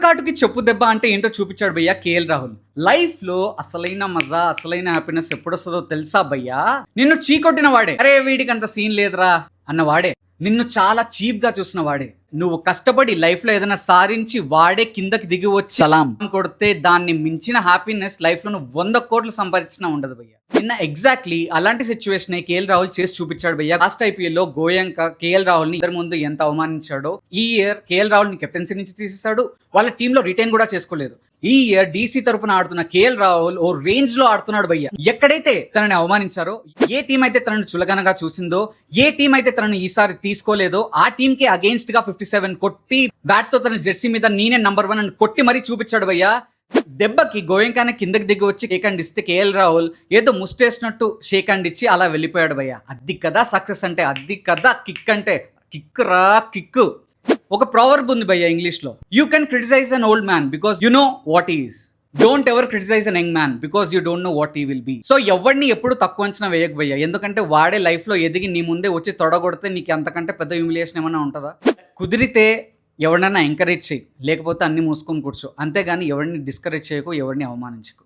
కాటుకి చెప్పు దెబ్బ అంటే ఏంటో చూపించాడు భయ్యా కేఎల్ రాహుల్. లైఫ్ లో అసలైన మజా, అసలైన హ్యాపీనెస్ ఎప్పుడొస్తుందో తెలుసా భయ్యా? నిన్ను చీకొట్టిన వాడే, అరే వీడికి అంత సీన్ లేదురా అన్న వాడే, నిన్ను చాలా చీప్ గా చూసిన వాడే, నువ్వు కష్టపడి లైఫ్ లో ఏదైనా సాధించి వాడే కిందకి దిగి వచ్చి సలాం కొడితే దాన్ని మించిన హ్యాపీనెస్ లైఫ్ లో నువ్వు 100 కోట్లు సంపాదించినా ఉండదు భయ్యా. నిన్న ఎగ్జాక్ట్లీ అలాంటి సిచ్యువేషన్ కేఎల్ రాహుల్ చేసి చూపించాడు భయ్యా. లాస్ట్ ఐపీఎల్ లో గోయంక కేఎల్ రాహుల్ ని ఇద్దరు ముందు ఎంత అవమానించాడో, ఈ ఇయర్ కేఎల్ రాహుల్ ని కెప్టెన్సీ నుంచి తీసేశాడు, వాళ్ళ టీమ్ లో రిటైన్ కూడా చేసుకోలేదు. ఈ ఇయర్ డీసీ తరపున ఆడుతున్న కేఎల్ రాహుల్ ఓ రేంజ్ లో ఆడుతున్నాడు భయ్య. ఎక్కడైతే తనని అవమానించారో, ఏ టీం అయితే తనని చులకనగా చూసిందో, ఏ టీం అయితే తనని ఈసారి తీసుకోలేదో ఆ టీం కి అగేన్స్ట్ గా 57 కొట్టి బ్యాట్ తో తన జెర్సీ మీద నేనే నంబర్ 1 అని కొట్టి మరీ చూపించాడు భయ్య. దెబ్బకి గోయంకానే కిందకి దిగి వచ్చి షేక్ హ్యాండ్ ఇస్తే కేఎల్ రాహుల్ ఏదో ముస్టేసినట్టు షేక్ హ్యాండ్ ఇచ్చి అలా వెళ్ళిపోయాడు భయ్య. అది కదా సక్సెస్ అంటే, అది కదా కిక్ అంటే. కిక్ రా కిక్. ఒక ప్రావర్బ్ ఉంది భయ్య ఇంగ్లీష్ లో, you can criticise an old man because you know what is, don't ever criticise an young man because you don't know what he will be. So ఎవరిని ఎప్పుడు తక్కువ అంచనా వేయకు భయ్య, ఎందుకంటే వాడే లైఫ్ లో ఎదిగి నీ ముందే వచ్చి తొడగొడితే నీకు అంతకంటే పెద్ద హ్యూమిలియేషన్ ఏమైనా ఉంటుందా? కుదిరితే ఎవరినైనా ఎంకరేజ్ చేయి, లేకపోతే అన్ని మూసుకొని కూర్చో, అంతేగాని ఎవరిని డిస్కరేజ్ చేయకు, ఎవరిని అవమానించకు.